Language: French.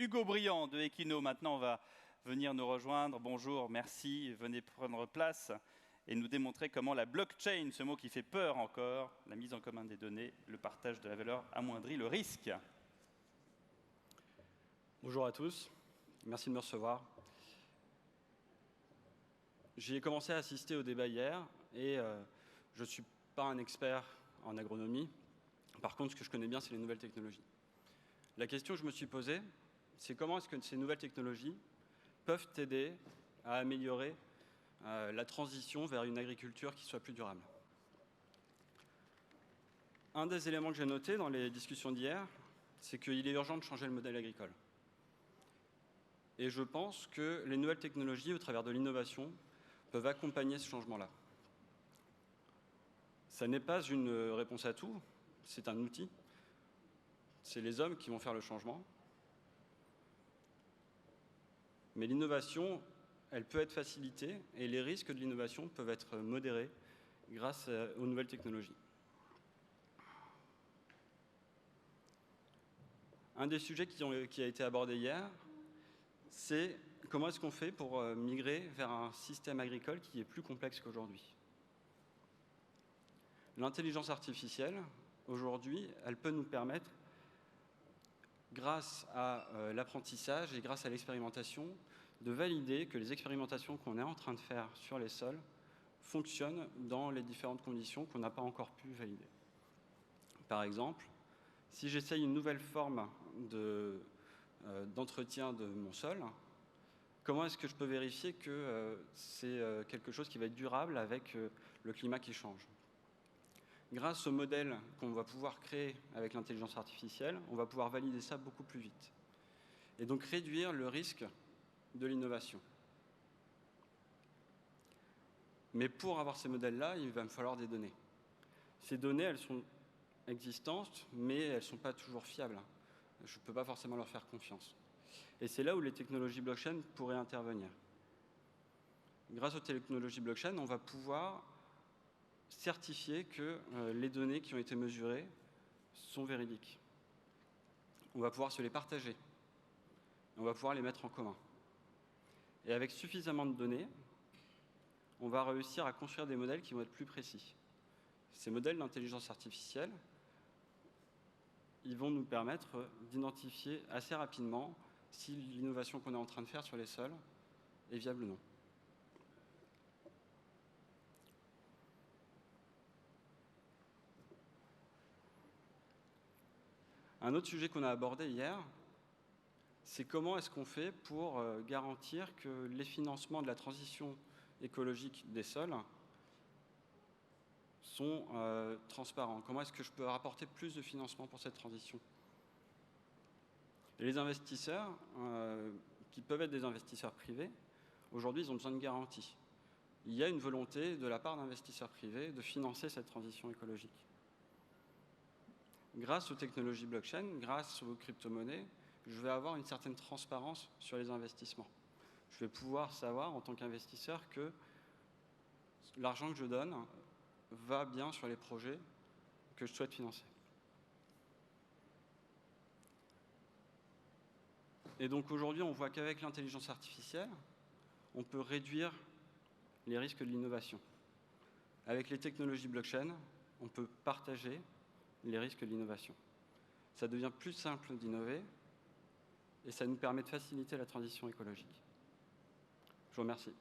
Hugo Briand de Equino, maintenant, va venir nous rejoindre. Bonjour, merci, venez prendre place et nous démontrer comment la blockchain, ce mot qui fait peur encore, la mise en commun des données, le partage de la valeur amoindrit le risque. Bonjour à tous, merci de me recevoir. J'ai commencé à assister au débat hier et je ne suis pas un expert en agronomie. Par contre, ce que je connais bien, c'est les nouvelles technologies. La question que je me suis posée, c'est comment est-ce que ces nouvelles technologies peuvent aider à améliorer la transition vers une agriculture qui soit plus durable. Un des éléments que j'ai noté dans les discussions d'hier, c'est qu'il est urgent de changer le modèle agricole. Et je pense que les nouvelles technologies, au travers de l'innovation, peuvent accompagner ce changement-là. Ça n'est pas une réponse à tout, c'est un outil. C'est les hommes qui vont faire le changement. Mais l'innovation, elle peut être facilitée et les risques de l'innovation peuvent être modérés grâce aux nouvelles technologies. Un des sujets qui a été abordé hier, c'est comment est-ce qu'on fait pour migrer vers un système agricole qui est plus complexe qu'aujourd'hui. L'intelligence artificielle, aujourd'hui, elle peut nous permettre, grâce à l'apprentissage et grâce à l'expérimentation, de valider que les expérimentations qu'on est en train de faire sur les sols fonctionnent dans les différentes conditions qu'on n'a pas encore pu valider. Par exemple, si j'essaye une nouvelle forme d'entretien de mon sol, comment est-ce que je peux vérifier que c'est quelque chose qui va être durable avec le climat qui change? Grâce au modèle qu'on va pouvoir créer avec l'intelligence artificielle, on va pouvoir valider ça beaucoup plus vite. Et donc réduire le risque de l'innovation. Mais pour avoir ces modèles-là, il va me falloir des données. Ces données, elles sont existantes, mais elles ne sont pas toujours fiables. Je ne peux pas forcément leur faire confiance. Et c'est là où les technologies blockchain pourraient intervenir. Grâce aux technologies blockchain, on va pouvoir certifier que les données qui ont été mesurées sont véridiques. On va pouvoir se les partager. On va pouvoir les mettre en commun. Et avec suffisamment de données, on va réussir à construire des modèles qui vont être plus précis. Ces modèles d'intelligence artificielle, ils vont nous permettre d'identifier assez rapidement si l'innovation qu'on est en train de faire sur les sols est viable ou non. Un autre sujet qu'on a abordé hier, c'est comment est-ce qu'on fait pour garantir que les financements de la transition écologique des sols sont transparents. Comment est-ce que je peux apporter plus de financement pour cette transition? Les investisseurs, qui peuvent être des investisseurs privés, aujourd'hui, ils ont besoin de garanties. Il y a une volonté de la part d'investisseurs privés de financer cette transition écologique. Grâce aux technologies blockchain, grâce aux crypto-monnaies, je vais avoir une certaine transparence sur les investissements. Je vais pouvoir savoir, en tant qu'investisseur, que l'argent que je donne va bien sur les projets que je souhaite financer. Et donc aujourd'hui, on voit qu'avec l'intelligence artificielle, on peut réduire les risques de l'innovation. Avec les technologies blockchain, on peut partager les risques de l'innovation. Ça devient plus simple d'innover et ça nous permet de faciliter la transition écologique. Je vous remercie.